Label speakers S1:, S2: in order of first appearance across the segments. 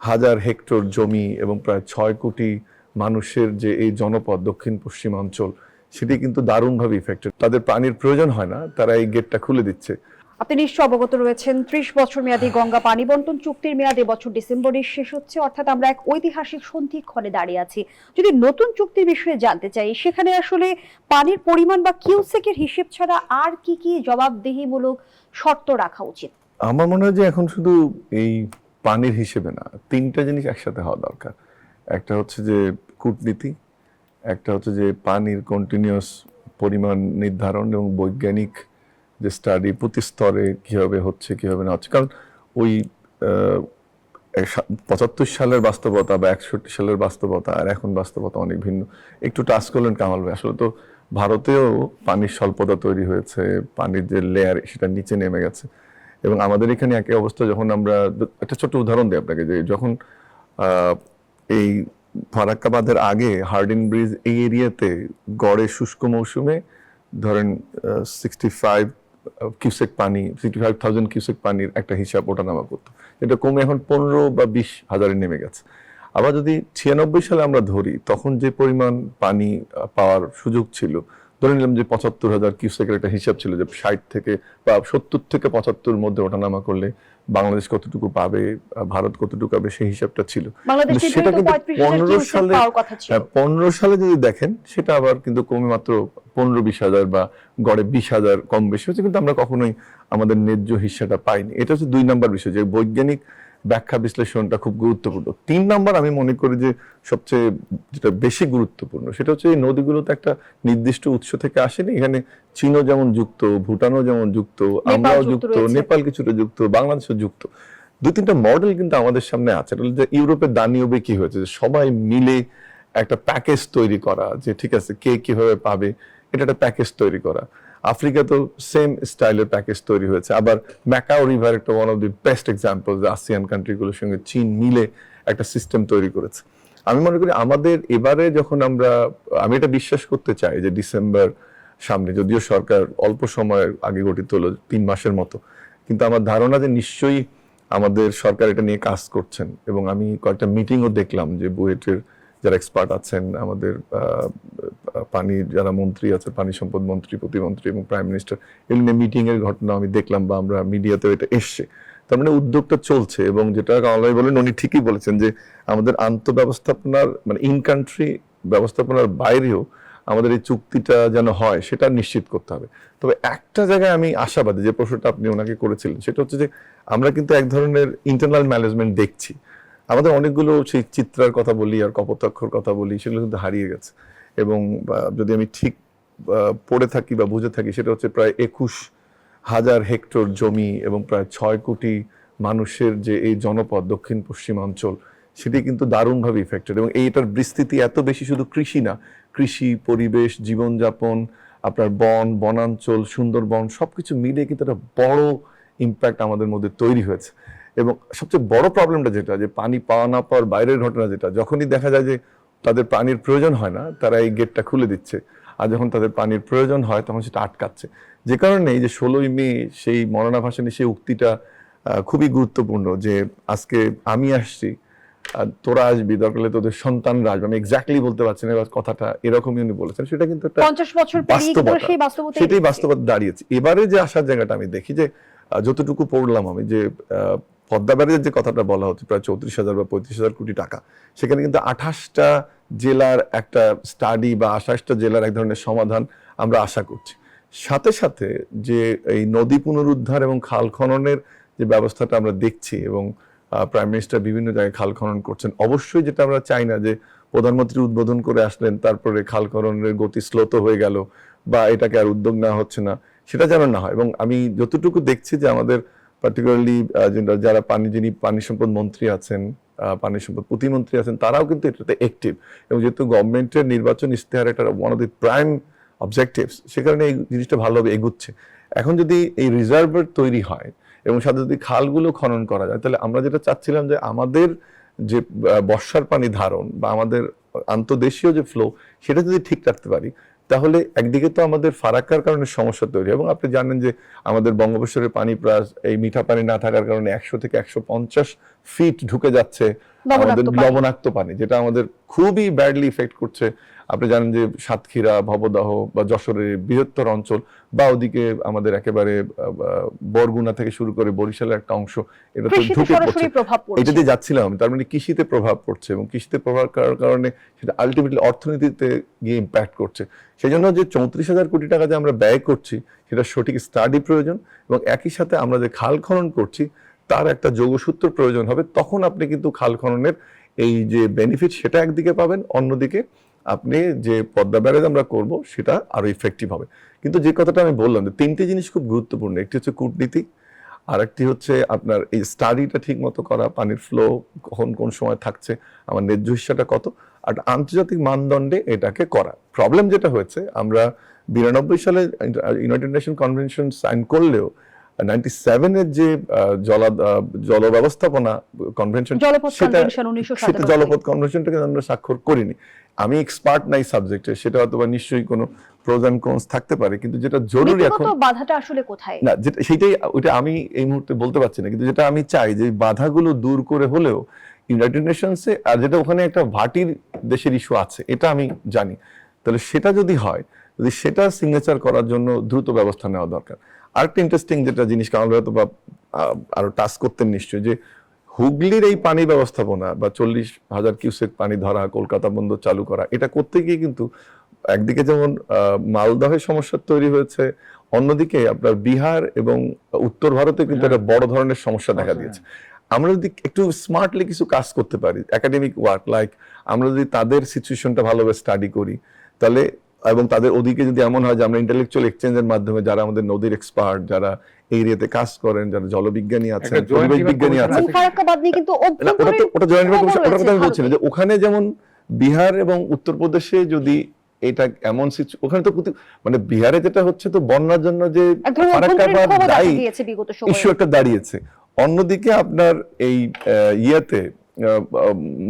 S1: হাজার হেক্টর জমি এবং প্রায় 6 কোটি মানুষের যে এই জনপদ দক্ষিণ পশ্চিমাঞ্চল, সেটি কিন্তু দারুণভাবে ইফেক্টেড। তাদের পানির প্রয়োজন হয় না, তারা এই গেটটা খুলে দিচ্ছে।
S2: আপনি নিশ্চয় অবগত রয়েছেন 30 বছর মেয়াদী গঙ্গা পানি বন্টন চুক্তির মেয়াদ এবছর ডিসেম্বরে শেষ হচ্ছে, অর্থাৎ আমরা এক ঐতিহাসিক সন্ধিক্ষণে দাঁড়িয়ে আছি। যদি নতুন চুক্তির বিষয়ে জানতে চাই, সেখানে আসলে পানির পরিমাণ বা কিউসেকের হিসেব ছাড়া আর কি কি জবাবদিহিমূলক শর্ত রাখা উচিত?
S1: আমার মনে হয় যে এখন শুধু এই পানির হিসেবে না, 3টা জিনিস একসাথে হওয়া দরকার। একটা হচ্ছে যে কূটনীতি, একটা হচ্ছে যে পানির কন্টিনিউয়াস পরিমাণ নির্ধারণ এবং বৈজ্ঞানিক যে স্টাডি প্রতি স্তরে কিভাবে হচ্ছে কিভাবে না হচ্ছে। কারণ ওই 75 সালের বাস্তবতা বা 61 সালের বাস্তবতা আর এখন বাস্তবতা অনেক ভিন্ন। একটু টাচ করলেন কামাল ভাই, আসলে তো ভারতেও পানির স্বল্পতা তৈরি হয়েছে, পানির যে লেয়ার সেটা নিচে নেমে গেছে। এবং আমাদের এখানে একই অবস্থা। যখন আমরা একটা ছোট্ট উদাহরণ দিই আপনাকে, যে যখন এই ফারাক্কা বাঁধের আগে হার্ডিন ব্রিজ এই এরিয়াতে গড়ে শুষ্ক মৌসুমে ধরেন 65,000 কিউসেক পানির একটা হিসাব ওঠানামা করতো, এটা কমে এখন 15 বা 20 হাজারে নেমে গেছে। আবার যদি 96 সালে আমরা ধরি, তখন যে পরিমাণ পানি পাওয়ার সুযোগ ছিল, ধরে নিলাম যে 75,000 কিউসেকের একটা হিসাব ছিল, যে 60 থেকে বা 70 থেকে 75 মধ্যে ওঠানামা করলে বাংলাদেশ কতটুকু পাবে, ভারত কতটুকু পাবে, সেই হিসাবটা ছিল। সেটা কিন্তু 15 সালে যদি দেখেন, সেটা আবার কিন্তু কমে মাত্র 15-20 হাজার বা গড়ে 20 হাজার কম বেশি হচ্ছে, কিন্তু আমরা কখনোই আমাদের ন্যায্য হিস্সাটা পাইনি। এটা হচ্ছে 2 নম্বর বিষয়, যে বৈজ্ঞানিক ব্যাখ্যা বিশ্লেষণটা খুব গুরুত্বপূর্ণ। 3 নম্বর আমি মনে করি যে সবচেয়ে যেটা বেশি গুরুত্বপূর্ণ, সেটা হচ্ছে এই নদীগুলোতে একটা নির্দিষ্ট উৎস থেকে আসেনি। এখানে চীনও যেমন যুক্ত, ভুটানও যেমন যুক্ত, আমরাও যুক্ত, নেপাল কিছুটা যুক্ত, বাংলাদেশও যুক্ত। 2-3টা মডেল কিন্তু আমাদের সামনে আছে। যে ইউরোপের দানিউবে কি হয়েছে, যে সবাই মিলে একটা প্যাকেজ তৈরি করা, যে ঠিক আছে কে কিভাবে পাবে, এটা একটা প্যাকেজ তৈরি করা। আফ্রিকাতেও সেম স্টাইলের প্যাকেজ তৈরি হয়েছে। আবার ম্যাকাও রিভার একটা one of the best example, যে আসিয়ান কান্ট্রিগুলোর সঙ্গে চীন মিলে একটা সিস্টেম তৈরি করেছে। আমি মনে করি আমাদের এবারে যখন আমি এটা বিশ্বাস করতে চাই যে ডিসেম্বর সামনে, যদিও সরকার অল্প সময়ের আগে গঠিত হলো, 3 মাসের মতো, কিন্তু আমার ধারণা যে নিশ্চয়ই আমাদের সরকার এটা নিয়ে কাজ করছেন। এবং আমি কয়েকটা মিটিংও দেখলাম, যে বুয়েটের যারা এক্সপার্ট আছেন, আমাদের পানি যারা মন্ত্রী আছে, পানি সম্পদ মন্ত্রী, প্রতিমন্ত্রী এবং প্রাইম মিনিস্টার, এগুলো নিয়ে মিটিং এর ঘটনা আমি দেখলাম, বা আমরা মিডিয়াতেও এটা এসছে। তার মানে উদ্যোগটা চলছে। এবং যেটা কামাল বলেন, উনি ঠিকই বলেছেন, যে আমাদের আন্তঃব্যবস্থাপনার মানে ইন কান্ট্রি ব্যবস্থাপনার বাইরেও আমাদের এই চুক্তিটা যেন হয়, সেটা নিশ্চিত করতে হবে। তবে একটা জায়গায় আমি আশাবাদী, যে প্রশ্নটা আপনি ওনাকে করেছিলেন, সেটা হচ্ছে যে আমরা কিন্তু এক ধরনের ইন্টারনাল ম্যানেজমেন্ট দেখছি। আমাদের অনেকগুলো সেই চিত্রার কথা বলি আর কপোতাক্ষর কথা বলি, সেগুলো কিন্তু হারিয়ে গেছে। এবং যদি আমি ঠিক পড়ে থাকি বা বুঝে থাকি, সেটা হচ্ছে প্রায় 21,000 হেক্টর জমি এবং প্রায় 6 কোটি মানুষের যে এই জনপদ দক্ষিণ পশ্চিমাঞ্চল, সেটি কিন্তু দারুণভাবে ইফেক্টেড। এবং এইটার বিস্তৃতি এত বেশি, শুধু কৃষি না, কৃষি, পরিবেশ, জীবনযাপন, আপনার বনাঞ্চল, সুন্দরবন, সবকিছু মিলে কিন্তু একটা বড় ইম্প্যাক্ট আমাদের মধ্যে তৈরি হয়েছে। এবং সবচেয়ে বড় প্রবলেমটা যেটা, যে পানি পাওয়া না পাওয়ার বাইরের ঘটনা, যেটা যখনই দেখা যায় যে তাদের পানির প্রয়োজন হয় না, তারা এই গেটটা খুলে দিচ্ছে। আর যখন তাদের পানির প্রয়োজন হয়, তখন সেটা আটকাচ্ছে। যে কারণে এই যে 16ই মে সেই মরনা ভাসানী, সেই উক্তিটা খুবই গুরুত্বপূর্ণ, যে আজকে আমি আসছি, তোরা আসবি, দরকার হলে তোদের সন্তানরা আসবে। আমি এক্স্যাক্টলি বলতে পারছি না কথাটা, এরকমই উনি বলেছেন। সেটা কিন্তু একটা
S2: 50 বছর বাস্তবতা,
S1: সেটাই বাস্তবতা দাঁড়িয়েছে। এবারে যে আসার জায়গাটা আমি দেখি, যে যতটুকু পড়লাম আমি, যে পদ্মা ব্যারেজের যে কথাটা বলা হচ্ছে, প্রায় 34,000 বা 35,000 কোটি টাকা, সেখানে কিন্তু 28টা জেলার একটা স্টাডি বা 28টা জেলার এক ধরনের সমাধান আমরা আশা করছি। সাথে সাথে যে এই নদী পুনরুদ্ধার এবং খাল খননের যে ব্যবস্থাটা আমরা দেখছি, এবং প্রাইম মিনিস্টার বিভিন্ন জায়গায় খাল খনন করছেন, অবশ্যই যেটা আমরা চাই না, যে প্রধানমন্ত্রী উদ্বোধন করে আসলেন, তারপরে খাল খননের গতি স্লোত হয়ে গেল, বা এটাকে আর উদ্যোগ নেওয়া হচ্ছে না, সেটা যেন না হয়। এবং আমি যতটুকু দেখছি, যে আমাদের পার্টিকুলারলি যারা যিনি পানি সম্পদ মন্ত্রী আছেন, পানি সম্পদ প্রতিমন্ত্রী আছেন, তারাও কিন্তু এটাতে অ্যাক্টিভ। এবং যেহেতু গভর্নমেন্টের নির্বাচন ইশতেহার একটা one of the prime objectives, সে কারণে এই জিনিসটা ভালোভাবে এগুচ্ছে। এখন যদি এই রিজার্ভার তৈরি হয় এবং সাথে যদি খালগুলো খনন করা যায়, তাহলে আমরা যেটা চাচ্ছিলাম, যে আমাদের যে বর্ষার পানি ধারণ বা আমাদের আন্তদেশীয় যে ফ্লো, সেটা যদি ঠিক রাখতে পারি, তাহলে একদিকে তো আমাদের ফারাক্কার কারণে সমস্যা তৈরি। এবং আপনি জানেন যে আমাদের বঙ্গোপসাগরের পানি প্রায় এই মিঠা পানি না থাকার কারণে 100 থেকে 150 ফিট ঢুকে যাচ্ছে আমাদের
S2: লবণাক্ত পানি।
S1: লবণাক্ত পানি, যেটা আমাদের খুবই ব্যাডলি ইফেক্ট করছে। আপনি জানেন যে সাতক্ষীরা, ভবদাহ বা যশোরের বৃহত্তর অঞ্চল, বা ওদিকে আমাদের একেবারে বরগুনা থেকে শুরু করে বরিশালের একটা অংশ, এটা তো
S2: কৃষিতে
S1: ঢুকে পড়ছে।
S2: সরাসরি প্রভাব
S1: এটা
S2: পড়ছে।
S1: দিয়ে যাচ্ছিলাম আমি, তার মানে কৃষিতে প্রভাব পড়ছে, এবং কৃষিতে প্রভাব করার কারণে সেটা আলটিমেটলি অর্থনীতিতে গিয়ে ইম্প্যাক্ট করছে। সেই জন্য যে 34,000 কোটি টাকা যে আমরা ব্যয় করছি, সেটা সঠিক স্টাডি প্রয়োজন, এবং একই সাথে আমরা যে খাল খনন করছি তার একটা যোগসূত্র প্রয়োজন হবে। তখন আপনি কিন্তু খাল খননের এই যে বেনিফিট সেটা একদিকে পাবেন, অন্যদিকে আপনি যে পদ্মা ব্যারেজ আমরা করব সেটা আরো ইফেক্টিভ হবে। কিন্তু যে কথাটা আমি বললাম যে তিনটে জিনিস খুব গুরুত্বপূর্ণ, একটি হচ্ছে কূটনীতি, আরেকটি হচ্ছে আপনার এই স্টাডিটা ঠিক মতো করা, পানির ফ্লো কখন কোন সময় থাকছে, আমার ন্যায্য হিস্সাটা কত, আর আন্তর্জাতিক মানদণ্ডে এটাকে করা। প্রবলেম যেটা হয়েছে, আমরা 92 সালে ইউনাইটেড নেশন কনভেনশন সাইন করলেও 97-এর যে জল ব্যবস্থাপনা কনভেনশন,
S2: জলপথ
S1: সেটা
S2: কনভেনশন 1997
S1: সেটা জলপথ কনভেনশনটাকে আমরা স্বাক্ষর করিনি। আমি এক্সপার্ট নাই সাবজেক্টে, সেটা হয়তো বা নিশ্চয়ই কোনো প্রোজ এন্ড কনস থাকতে পারে, কিন্তু যেটা জরুরি এখন,
S2: নীতিগত বাধাটা আসলে কোথায়?
S1: না যেটা সেটাই, ওইটা আমি এই মুহূর্তে বলতে পারছি না, কিন্তু যেটা আমি চাই যে বাধাগুলো দূর করে হলেও ইউনাইটেড নেশনসে, আর যেটা ওখানে একটা ভাটির দেশের ইস্যু আছে এটা আমি জানি, তাহলে সেটা যদি হয়, যদি সেটা সিগনেচার করার জন্য দ্রুত ব্যবস্থা নেওয়া দরকার। আরেকটা ইন্টারেস্টিং যেটা জিনিস, কারণ হয়তো বা আরো টাচ করতেন নিশ্চয়ই, যে হুগলির এই পানি ব্যবস্থাপনা বা 40,000 কিউসেক পানি ধরা, কলকাতা বন্দর চালু করা, এটা করতে গিয়ে কিন্তু একদিকে যেমন মালদহের সমস্যা তৈরি হয়েছে, অন্যদিকে আপনার বিহার এবং উত্তর ভারতে কিন্তু একটা বড় ধরনের সমস্যা দেখা দিয়েছে। আমরা যদি একটু স্মার্টলি কিছু কাজ করতে পারি, একাডেমিক ওয়ার্ক, লাইক আমরা যদি তাদের সিচুয়েশনটা ভালোভাবে স্টাডি করি, তাহলে এবং তাদের ওদিকে যদি এমন হয় যে আমরা ইন্টেলেকচুয়াল এক্সচেঞ্জের মাধ্যমে, যারা আমাদের নদীর এক্সপার্ট, যারা এই এরিয়াতে কাজ করেন, যারা জলবিজ্ঞানী আছেন,
S3: একটা joint
S1: পরিবেশ
S3: river
S1: বিজ্ঞানী
S3: commission
S1: আছেন,
S2: ফারাক্কাবাদ নিয়ে কিন্তু
S1: না, ওটা জয়েন্ট
S2: খবর
S1: কমিশন, ওটার কথা আমি
S2: রয়েছে
S1: বলছি না, যে
S2: ভারতে।
S1: ওখানে যেমন বিহার এবং উত্তরপ্রদেশে যদি এটা এমন ওখানে তো মানে বিহারে যেটা হচ্ছে তো বন্যার জন্য যে
S2: এক ধরনের অভ্যন্তরীণ
S1: ফারাক্কাবাদ
S2: ক্ষোভও দেখা
S1: দায়ী
S2: দিয়েছে বিগত
S1: ইস্যু
S2: সময়ে।
S1: একটা দাঁড়িয়েছে। অন্যদিকে আপনার এই ইয়েতে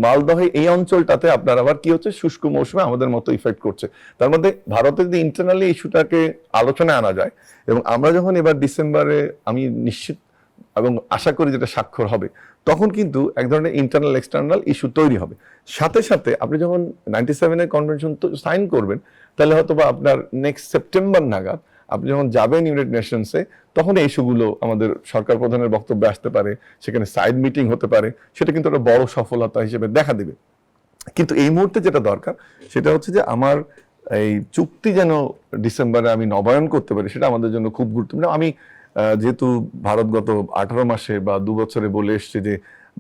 S1: মালদহে এই অঞ্চলটাতে আপনার আবার কি হচ্ছে, শুষ্ক মৌসুমে আমাদের মতো ইফেক্ট করছে। তার মধ্যে ভারতে যদি ইন্টারনালি ইস্যুটাকে আলোচনায় আনা যায়, এবং আমরা যখন এবার ডিসেম্বরে, আমি নিশ্চিত এবং আশা করি যেটা স্বাক্ষর হবে, তখন কিন্তু এক ধরনের ইন্টারনাল এক্সটার্নাল ইস্যু তৈরি হবে। সাথে সাথে আপনি যখন 97-এর কনভেনশন সাইন করবেন, তাহলে হয়তো বা আপনার নেক্সট সেপ্টেম্বর নাগাদ আপনি যখন যাবেন ইউনাইটেড নেশনসে, তখন এই ইস্যুগুলো আমাদের সরকার প্রধানের বক্তব্যে আসতে পারে, সেখানে সাইড মিটিং হতে পারে, সেটা কিন্তু একটা বড় সফলতা হিসেবে দেখা দিবে। কিন্তু এই মুহূর্তে যেটা দরকার সেটা হচ্ছে যে আমার এই চুক্তি যেন ডিসেম্বরে আমি নবায়ন করতে পারি, সেটা আমাদের জন্য খুব গুরুত্বপূর্ণ। আমি যেহেতু ভারত গত 18 মাসে বা 2 বছরে বলে এসছে যে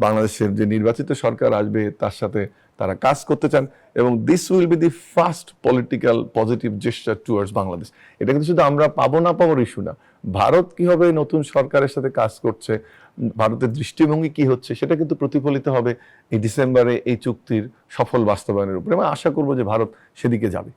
S1: বাংলাদেশের যে নির্বাচিত সরকার আসবে তার সাথে তারা কাজ করতে চান, এবং this will be the first political positive gesture towards Bangladesh. এটা কিন্তু শুধু আমরা পাবো না পাবোর ইস্যু না, ভারত কিভাবে নতুন সরকারের সাথে কাজ করছে, ভারতের দৃষ্টিভঙ্গি কি হচ্ছে, সেটা কিন্তু প্রতিফলিত হবে এই ডিসেম্বরে এই চুক্তির সফল বাস্তবায়নের উপরে। আমি আশা করবো যে ভারত সেদিকে যাবে।